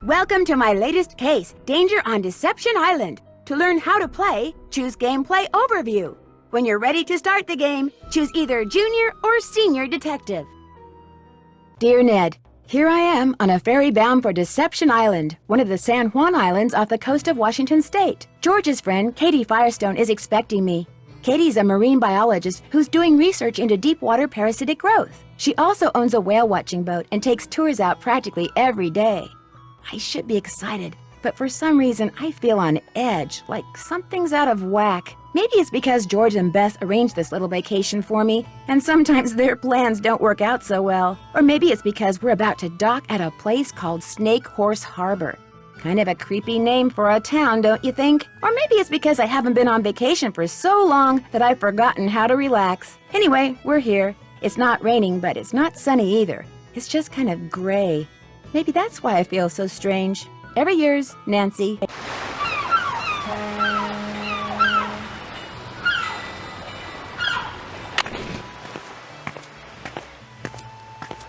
Welcome to my latest case, Danger on Deception Island. To learn how to play, choose Gameplay Overview. When you're ready to start the game, choose either Junior or Senior Detective. Dear Ned, here I am on a ferry bound for Deception Island, one of the San Juan Islands off the coast of Washington State. George's friend, Katie Firestone, is expecting me. Katie's a marine biologist who's doing research into deep-water parasitic growth. She also owns a whale-watching boat and takes tours out practically every day. I should be excited, but for some reason I feel on edge, like something's out of whack. Maybe it's because George and Beth arranged this little vacation for me, and sometimes their plans don't work out so well. Or maybe it's because we're about to dock at a place called Snake Horse Harbor. Kind of a creepy name for a town, don't you think? Or maybe it's because I haven't been on vacation for so long that I've forgotten how to relax. Anyway, we're here. It's not raining, but it's not sunny either. It's just kind of gray. Maybe that's why I feel so strange. Ever yours, Nancy.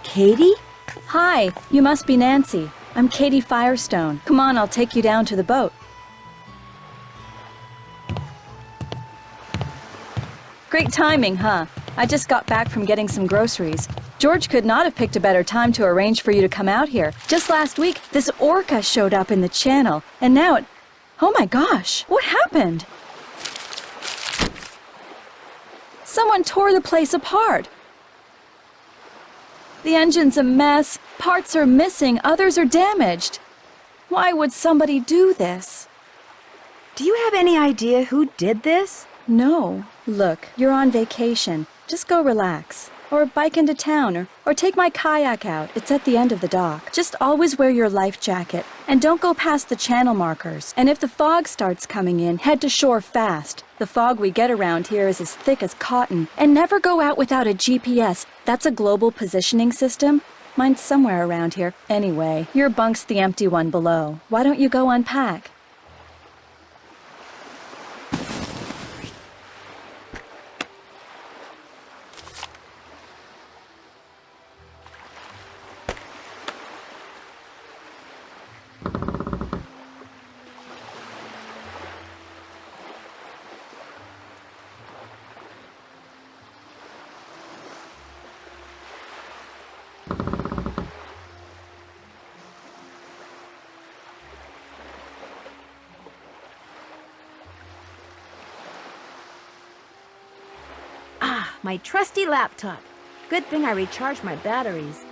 Katie? Hi, you must be Nancy. I'm Katie Firestone. Come on, I'll take you down to the boat. Great timing, huh? I just got back from getting some groceries. George could not have picked a better time to arrange for you to come out here. Just last week, this orca showed up in the channel, and now it... Oh my gosh, what happened? Someone tore the place apart. The engine's a mess, parts are missing, others are damaged. Why would somebody do this? Do you have any idea who did this? No. Look, you're on vacation. Just go relax. Or bike into town, or take my kayak out. It's at the end of the dock. Just always wear your life jacket, and don't go past the channel markers. And if the fog starts coming in, head to shore fast. The fog we get around here is as thick as cotton. And never go out without a GPS. That's a global positioning system. Mine's somewhere around here. Anyway, your bunk's the empty one below. Why don't you go unpack? My trusty laptop. Good thing I recharged my batteries.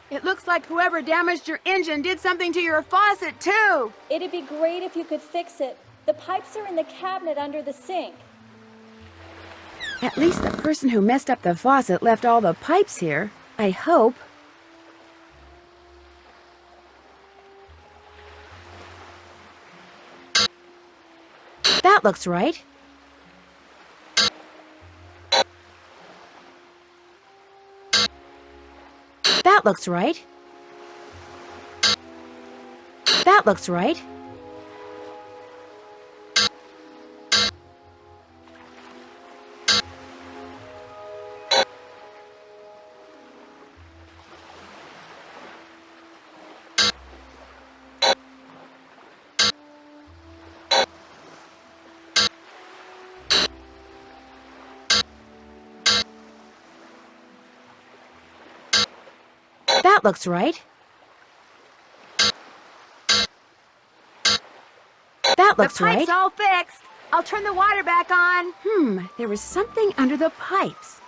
It looks like whoever damaged your engine did something to your faucet, too. It'd be great if you could fix it. The pipes are in the cabinet under the sink. At least the person who messed up the faucet left all the pipes here. I hope. That looks right. That looks right. That looks right. That looks right. That looks right. The pipe's all fixed. I'll turn the water back on. There was something under the pipes.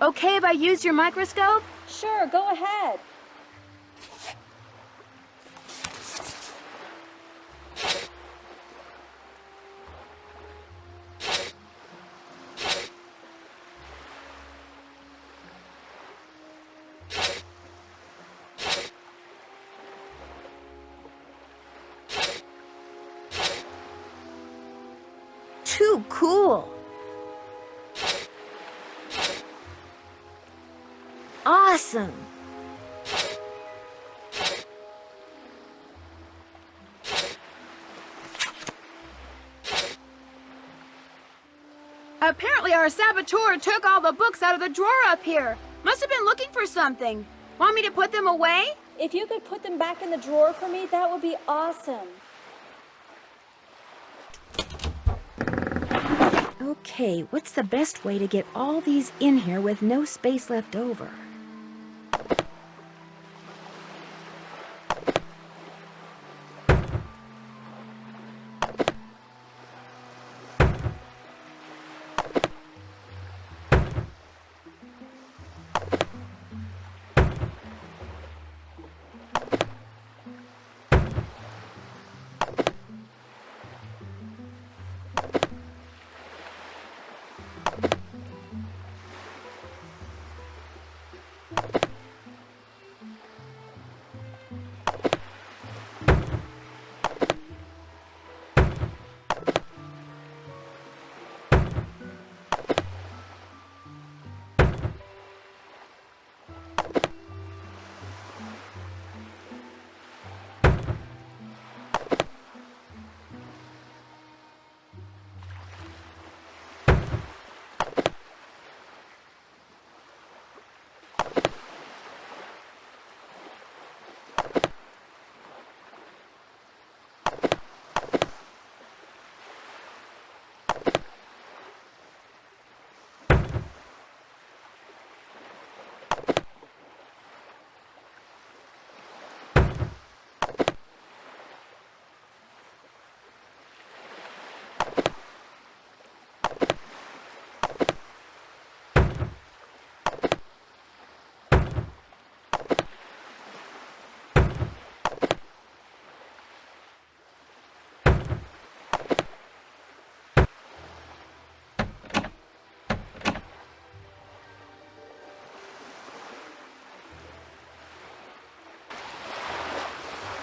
Okay if I use your microscope? Sure, go ahead. Too cool. Awesome. Apparently our saboteur took all the books out of the drawer up here. Must have been looking for something. Want me to put them away? If you could put them back in the drawer for me, that would be awesome. Okay, what's the best way to get all these in here with no space left over?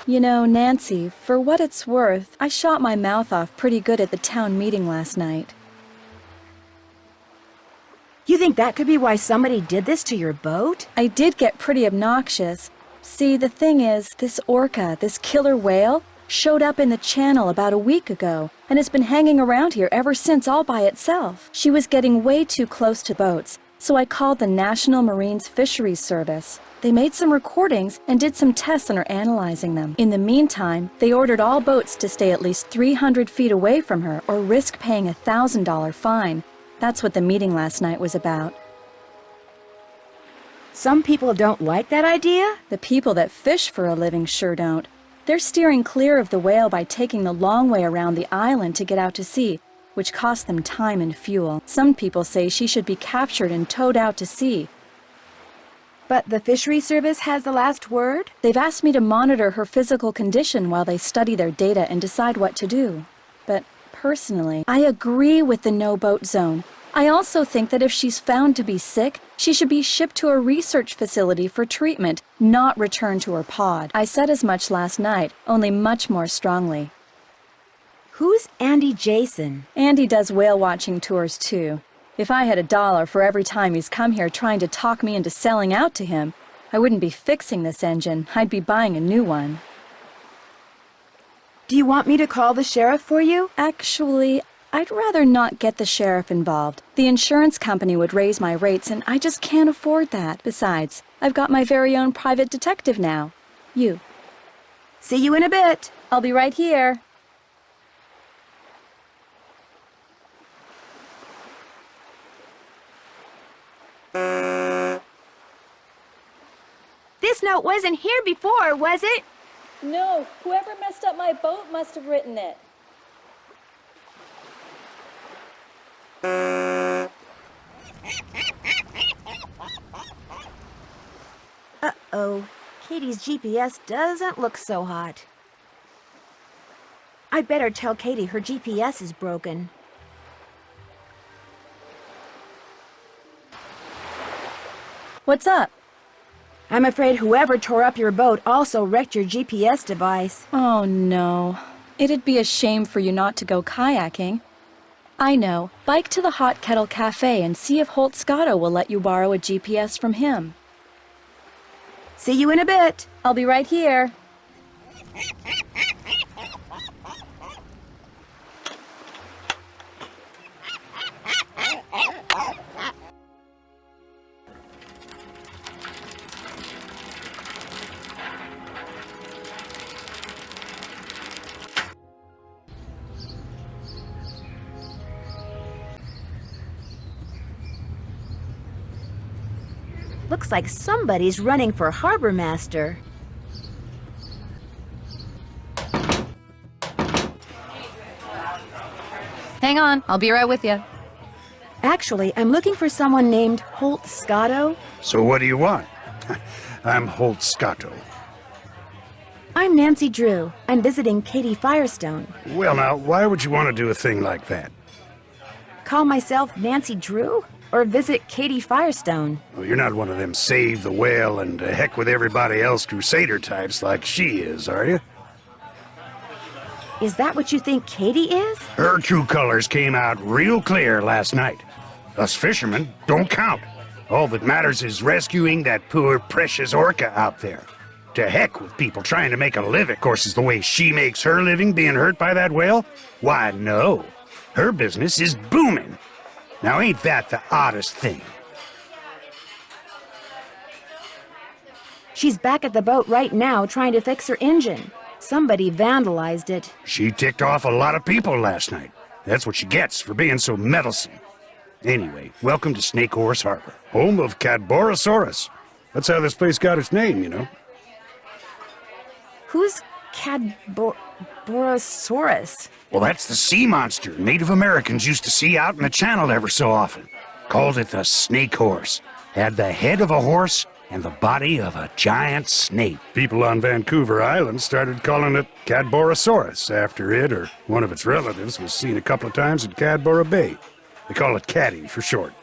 You know, Nancy, for what it's worth, I shot my mouth off pretty good at the town meeting last night. You think that could be why somebody did this to your boat? I did get pretty obnoxious. See, the thing is, this orca, this killer whale, showed up in the channel about a week ago and has been hanging around here ever since all by itself. She was getting way too close to boats, so I called the National Marine Fisheries Service. They made some recordings and did some tests and are analyzing them. In the meantime, they ordered all boats to stay at least 300 feet away from her or risk paying a $1,000 fine. That's what the meeting last night was about. Some people don't like that idea? The people that fish for a living sure don't. They're steering clear of the whale by taking the long way around the island to get out to sea, which costs them time and fuel. Some people say she should be captured and towed out to sea, But the fishery service has the last word? They've asked me to monitor her physical condition while they study their data and decide what to do. But personally, I agree with the no-boat zone. I also think that if she's found to be sick, she should be shipped to a research facility for treatment, not returned to her pod. I said as much last night, only much more strongly. Who's Andy Jason? Andy does whale watching tours too. If I had $1 for every time he's come here trying to talk me into selling out to him, I wouldn't be fixing this engine. I'd be buying a new one. Do you want me to call the sheriff for you? Actually, I'd rather not get the sheriff involved. The insurance company would raise my rates, and I just can't afford that. Besides, I've got my very own private detective now. You. See you in a bit. I'll be right here. This note wasn't here before, was it? No, whoever messed up my boat must have written it. Uh-oh. Katie's GPS doesn't look so hot. I'd better tell Katie her GPS is broken. What's up? I'm afraid whoever tore up your boat also wrecked your GPS device. Oh, no. It'd be a shame for you not to go kayaking. I know. Bike to the Hot Kettle Cafe and see if Holt Scotto will let you borrow a GPS from him. See you in a bit. I'll be right here. Looks like somebody's running for harbor master. Hang on, I'll be right with you. Actually, I'm looking for someone named Holt Scotto. So what do you want? I'm Holt Scotto. I'm Nancy Drew. I'm visiting Katie Firestone. Well now, why would you want to do a thing like that? Call myself Nancy Drew? Or visit Katie Firestone? Well, you're not one of them save the whale and heck with everybody else crusader types like she is, are you? Is that what you think Katie is? Her true colors came out real clear last night. Us fishermen don't count. All that matters is rescuing that poor precious orca out there. To heck with people trying to make a living. Of course, is the way she makes her living being hurt by that whale? Why, no. Her business is booming. Now, ain't that the oddest thing? She's back at the boat right now trying to fix her engine. Somebody vandalized it. She ticked off a lot of people last night. That's what she gets for being so meddlesome. Anyway, welcome to Snake Horse Harbor, home of Cadborosaurus. That's how this place got its name, you know. Who's Cadborosaurus? Well, that's the sea monster Native Americans used to see out in the channel ever so often. Called it the snake horse. Had the head of a horse and the body of a giant snake. People on Vancouver Island started calling it Cadborosaurus after it or one of its relatives was seen a couple of times in Cadboro Bay. They call it Caddy for short.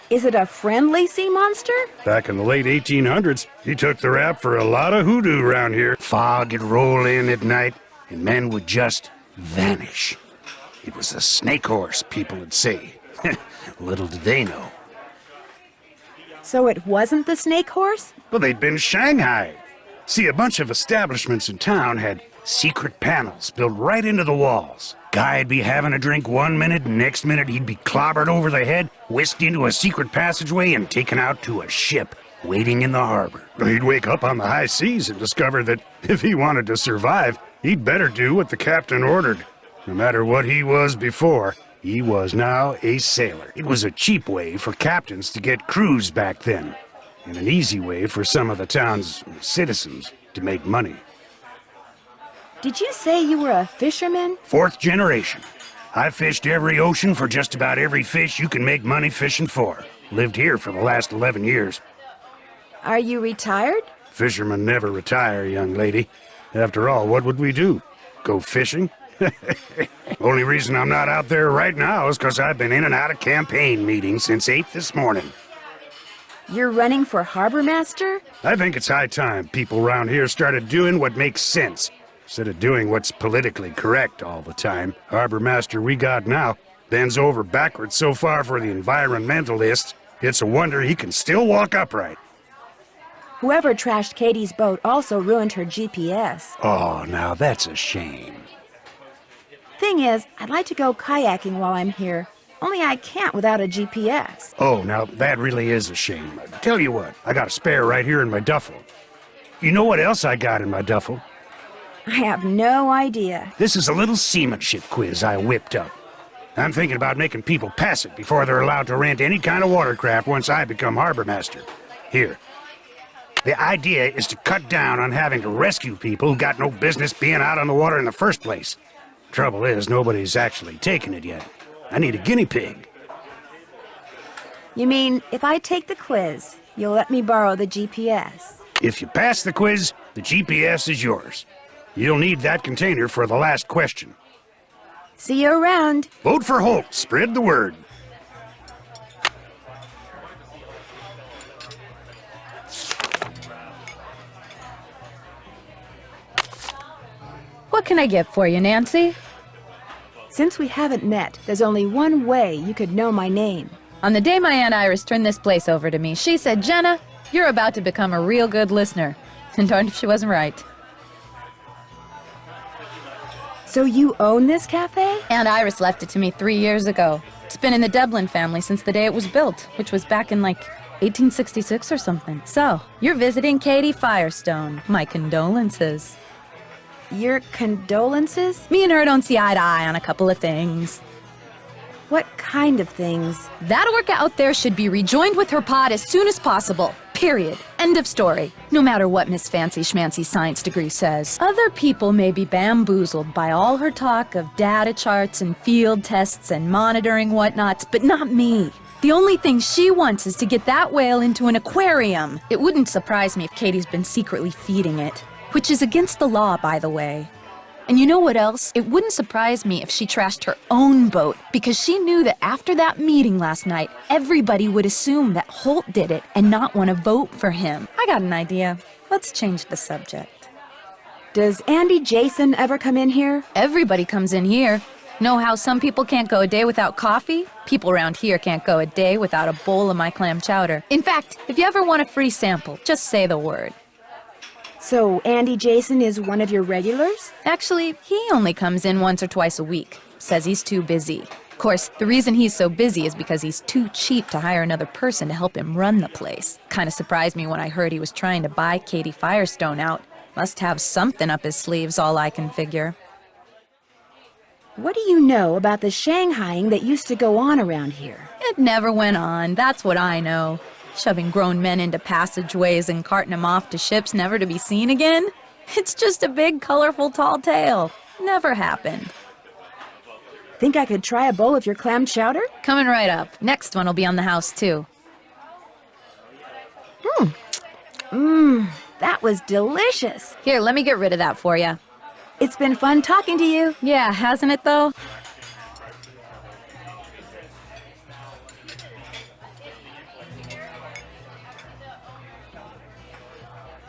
Is it a friendly sea monster? Back in the late 1800s, he took the rap for a lot of hoodoo around here. Fog would roll in at night, and men would just vanish. It was the snake horse, people would say. Little did they know. So it wasn't the snake horse? Well, they'd been shanghaied. See, a bunch of establishments in town had secret panels built right into the walls. Guy'd be having a drink one minute, and next minute he'd be clobbered over the head, whisked into a secret passageway, and taken out to a ship waiting in the harbor. He'd wake up on the high seas and discover that if he wanted to survive, he'd better do what the captain ordered. No matter what he was before, he was now a sailor. It was a cheap way for captains to get crews back then, and an easy way for some of the town's citizens to make money. Did you say you were a fisherman? 4th generation. I fished every ocean for just about every fish you can make money fishing for. Lived here for the last 11 years. Are you retired? Fishermen never retire, young lady. After all, what would we do? Go fishing? Only reason I'm not out there right now is because I've been in and out of campaign meetings since 8 this morning. You're running for harbor master? I think it's high time people around here started doing what makes sense, instead of doing what's politically correct all the time. Harbor master we got now bends over backwards so far for the environmentalists, it's a wonder he can still walk upright. Whoever trashed Katie's boat also ruined her GPS. Oh, now that's a shame. Thing is, I'd like to go kayaking while I'm here. Only I can't without a GPS. Oh, now that really is a shame. Tell you what, I got a spare right here in my duffel. You know what else I got in my duffel? I have no idea. This is a little seamanship quiz I whipped up. I'm thinking about making people pass it before they're allowed to rent any kind of watercraft once I become harbor master. Here. The idea is to cut down on having to rescue people who got no business being out on the water in the first place. Trouble is, nobody's actually taken it yet. I need a guinea pig. You mean, if I take the quiz, you'll let me borrow the GPS? If you pass the quiz, the GPS is yours. You'll need that container for the last question. See you around. Vote for Holt. Spread the word. What can I get for you, Nancy? Since we haven't met, there's only one way you could know my name. On the day my Aunt Iris turned this place over to me, she said, Jenna, you're about to become a real good listener. And darned if she wasn't right. So you own this cafe? Aunt Iris left it to me 3 years ago. It's been in the Devlin family since the day it was built, which was back in, 1866 or something. So, you're visiting Katie Firestone. My condolences. Your condolences? Me and her don't see eye to eye on a couple of things. What kind of things? That orca out there should be rejoined with her pod as soon as possible. Period. End of story. No matter what Miss Fancy Schmancy's science degree says. Other people may be bamboozled by all her talk of data charts and field tests and monitoring whatnots, but not me. The only thing she wants is to get that whale into an aquarium. It wouldn't surprise me if Katie's been secretly feeding it. Which is against the law, by the way. And you know what else? It wouldn't surprise me if she trashed her own boat, because she knew that after that meeting last night, everybody would assume that Holt did it and not want to vote for him. I got an idea. Let's change the subject. Does Andy Jason ever come in here? Everybody comes in here. Know how some people can't go a day without coffee? People around here can't go a day without a bowl of my clam chowder. In fact, if you ever want a free sample, just say the word. So Andy Jason is one of your regulars? Actually, he only comes in once or twice a week. Says he's too busy. Of course, the reason he's so busy is because he's too cheap to hire another person to help him run the place. Kinda surprised me when I heard he was trying to buy Katie Firestone out. Must have something up his sleeves, all I can figure. What do you know about the Shanghaiing that used to go on around here? It never went on, that's what I know. Shoving grown men into passageways and carting them off to ships never to be seen again? It's just a big, colorful, tall tale. Never happened. Think I could try a bowl of your clam chowder? Coming right up. Next one will be on the house, too. That was delicious. Here, let me get rid of that for you. It's been fun talking to you. Yeah, hasn't it, though?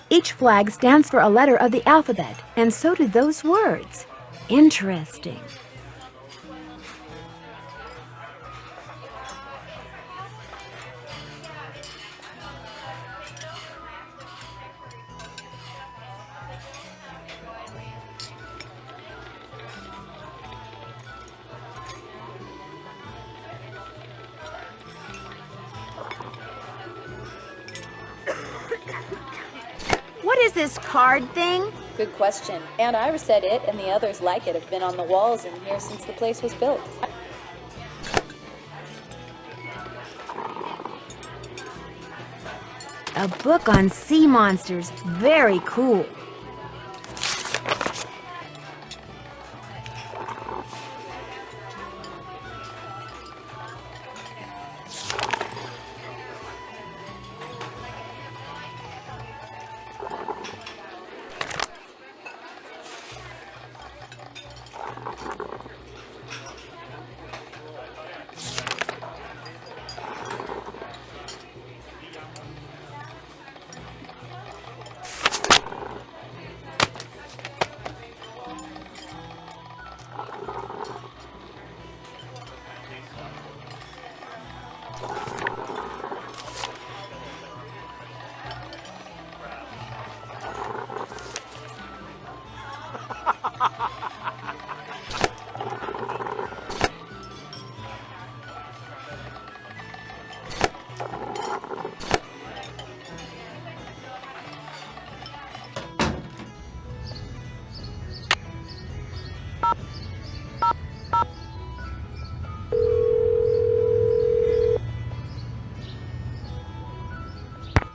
Each flag stands for a letter of the alphabet, and so do those words. Interesting. What is this card thing? Good question. Aunt Iris said it and the others like it have been on the walls in here since the place was built. A book on sea monsters. Very cool.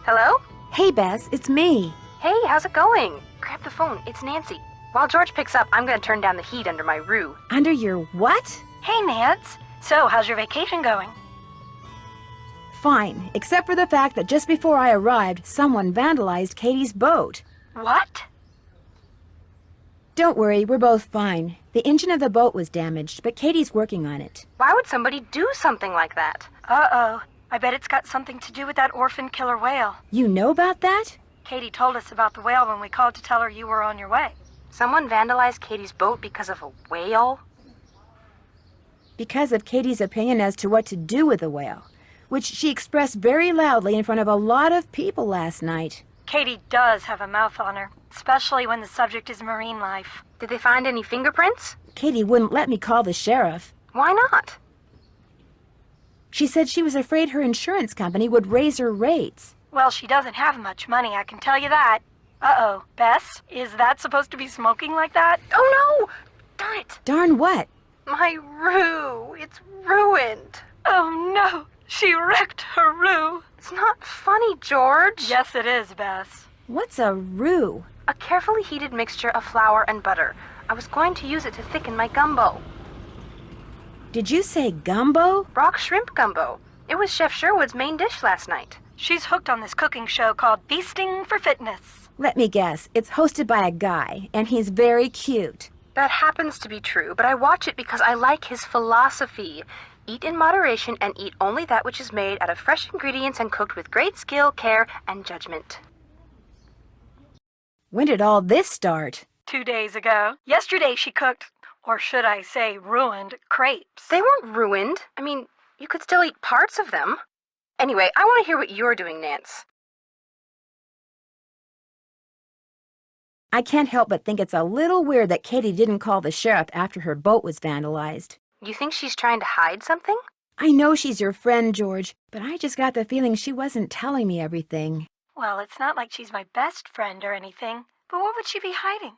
Hello? Hey, Bess, it's me. Hey, how's it going? Grab the phone. It's Nancy. While George picks up, I'm gonna turn down the heat under my roux. Under your what? Hey, Nance. So, how's your vacation going? Fine, except for the fact that just before I arrived, someone vandalized Katie's boat. What? Don't worry, we're both fine. The engine of the boat was damaged, but Katie's working on it. Why would somebody do something like that? Uh-oh. I bet it's got something to do with that orphan killer whale. You know about that? Katie told us about the whale when we called to tell her you were on your way. Someone vandalized Katie's boat because of a whale? Because of Katie's opinion as to what to do with the whale, which she expressed very loudly in front of a lot of people last night. Katie does have a mouth on her, especially when the subject is marine life. Did they find any fingerprints? Katie wouldn't let me call the sheriff. Why not? She said she was afraid her insurance company would raise her rates. Well, she doesn't have much money, I can tell you that. Uh-oh. Bess, is that supposed to be smoking like that? Oh no! Darn it! Darn what? My roux! It's ruined! Oh no! She wrecked her roux! It's not funny, George! Yes, it is, Bess. What's a roux? A carefully heated mixture of flour and butter. I was going to use it to thicken my gumbo. Did you say gumbo? Brock shrimp gumbo. It was Chef Sherwood's main dish last night. She's hooked on this cooking show called Feasting for Fitness. Let me guess, it's hosted by a guy, and he's very cute. That happens to be true, but I watch it because I like his philosophy. Eat in moderation and eat only that which is made out of fresh ingredients and cooked with great skill, care, and judgment. When did all this start? 2 days ago. Yesterday she cooked, or should I say ruined, crepes. They weren't ruined. I mean, you could still eat parts of them. Anyway, I want to hear what you're doing, Nance. I can't help but think it's a little weird that Katie didn't call the sheriff after her boat was vandalized. You think she's trying to hide something? I know she's your friend, George, but I just got the feeling she wasn't telling me everything. Well, it's not like she's my best friend or anything, but what would she be hiding?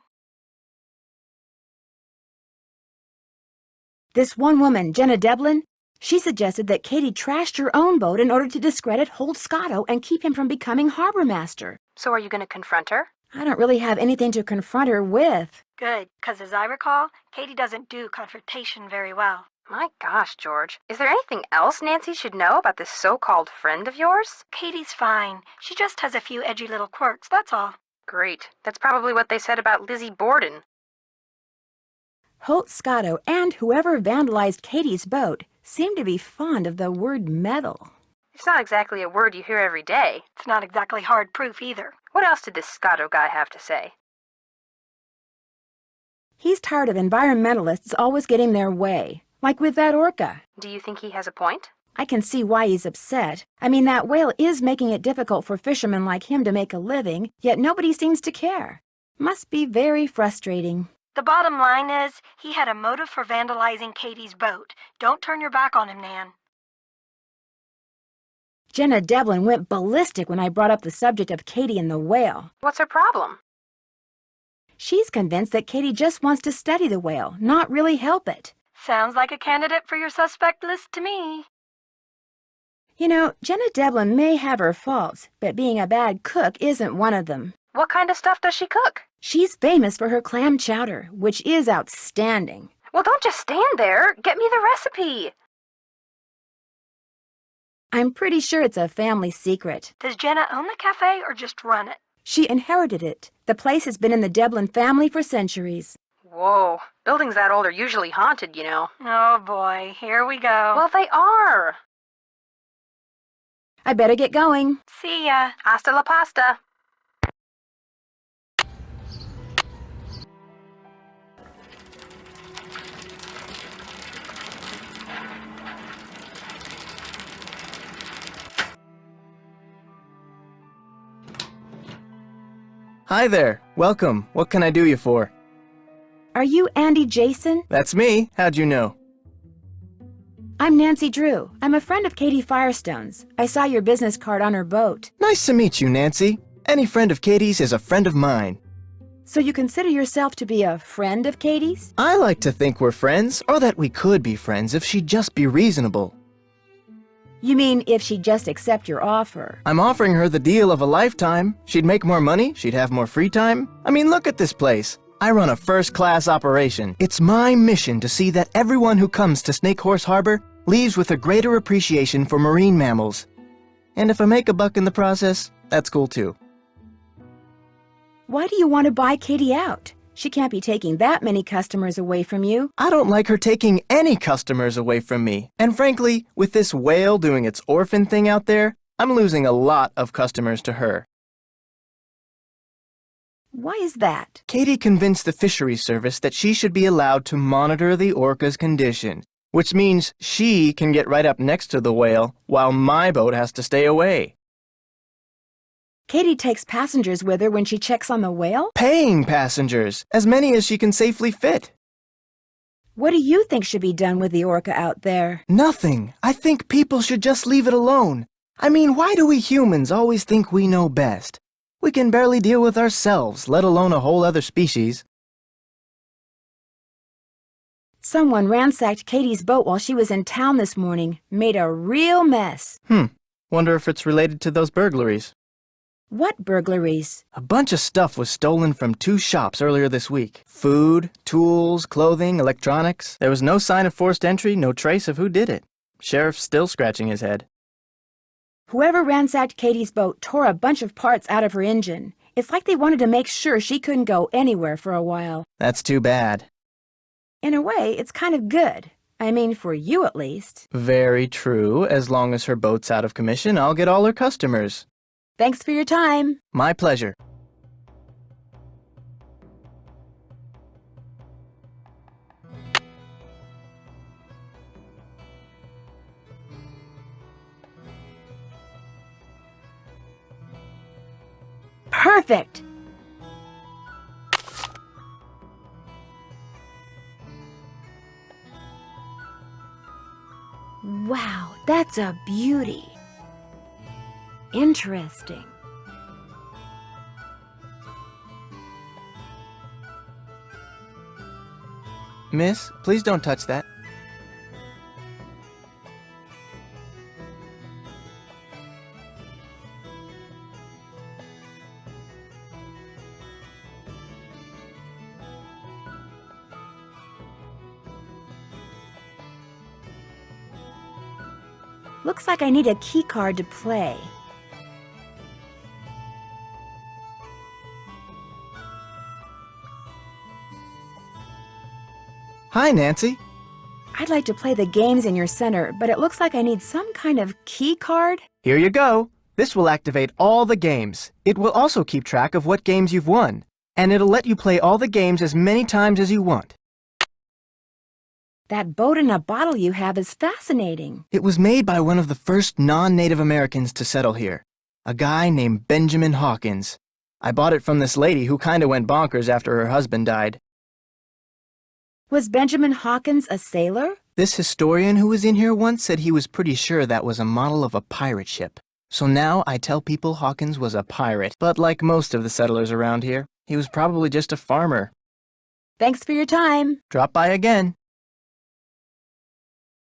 This one woman, Jenna Devlin, she suggested that Katie trashed her own boat in order to discredit Holt Scotto and keep him from becoming harbor master. So are you going to confront her? I don't really have anything to confront her with. Good, because as I recall, Katie doesn't do confrontation very well. My gosh, George. Is there anything else Nancy should know about this so-called friend of yours? Katie's fine. She just has a few edgy little quirks, that's all. Great. That's probably what they said about Lizzie Borden. Holt Scotto and whoever vandalized Katie's boat seem to be fond of the word metal. It's not exactly a word you hear every day. It's not exactly hard proof either. What else did this Scotto guy have to say? He's tired of environmentalists always getting their way, like with that orca. Do you think he has a point? I can see why he's upset. I mean, that whale is making it difficult for fishermen like him to make a living, yet nobody seems to care. Must be very frustrating. The bottom line is, he had a motive for vandalizing Katie's boat. Don't turn your back on him, Nan. Jenna Devlin went ballistic when I brought up the subject of Katie and the whale. What's her problem? She's convinced that Katie just wants to study the whale, not really help it. Sounds like a candidate for your suspect list to me. You know, Jenna Devlin may have her faults, but being a bad cook isn't one of them. What kind of stuff does she cook? She's famous for her clam chowder, which is outstanding. Well, don't just stand there. Get me the recipe. I'm pretty sure it's a family secret. Does Jenna own the cafe or just run it? She inherited it. The place has been in the Devlin family for centuries. Whoa. Buildings that old are usually haunted, you know. Oh boy, here we go. Well, they are. I better get going. See ya. Hasta la pasta. Hi there. Welcome. What can I do you for? Are you Andy Jason? That's me. How'd you know? I'm Nancy Drew. I'm a friend of Katie Firestone's. I saw your business card on her boat. Nice to meet you, Nancy. Any friend of Katie's is a friend of mine. So you consider yourself to be a friend of Katie's? I like to think we're friends, or that we could be friends if she'd just be reasonable. You mean if she'd just accept your offer? I'm offering her the deal of a lifetime. She'd make more money, she'd have more free time. I mean, look at this place. I run a first-class operation. It's my mission to see that everyone who comes to Snake Horse Harbor leaves with a greater appreciation for marine mammals. And if I make a buck in the process, that's cool too. Why do you want to buy Katie out? She can't be taking that many customers away from you. I don't like her taking any customers away from me. And frankly, with this whale doing its orphan thing out there, I'm losing a lot of customers to her. Why is that? Katie convinced the fisheries service that she should be allowed to monitor the orca's condition, which means she can get right up next to the whale while my boat has to stay away. Katie takes passengers with her when she checks on the whale? Paying passengers, as many as she can safely fit. What do you think should be done with the orca out there? Nothing. I think people should just leave it alone. I mean, why do we humans always think we know best? We can barely deal with ourselves, let alone a whole other species. Someone ransacked Katie's boat while she was in town this morning. Made a real mess. Wonder if it's related to those burglaries. What burglaries? A bunch of stuff was stolen from 2 shops earlier this week. Food, tools, clothing, electronics. There was no sign of forced entry, no trace of who did it. Sheriff's still scratching his head. Whoever ransacked Katie's boat tore a bunch of parts out of her engine. It's like they wanted to make sure she couldn't go anywhere for a while. That's too bad. In a way, it's kind of good. I mean, for you at least. Very true. As long as her boat's out of commission, I'll get all her customers. Thanks for your time. My pleasure. Perfect! Wow, that's a beauty. Interesting. Miss, please don't touch that. Looks like I need a key card to play. Hi, Nancy. I'd like to play the games in your center, but it looks like I need some kind of key card. Here you go. This will activate all the games. It will also keep track of what games you've won, and it'll let you play all the games as many times as you want. That boat in a bottle you have is fascinating. It was made by one of the first non-Native Americans to settle here, a guy named Benjamin Hawkins. I bought it from this lady who kinda went bonkers after her husband died. Was Benjamin Hawkins a sailor? This historian who was in here once said he was pretty sure that was a model of a pirate ship. So now I tell people Hawkins was a pirate, but like most of the settlers around here, he was probably just a farmer. Thanks for your time. Drop by again.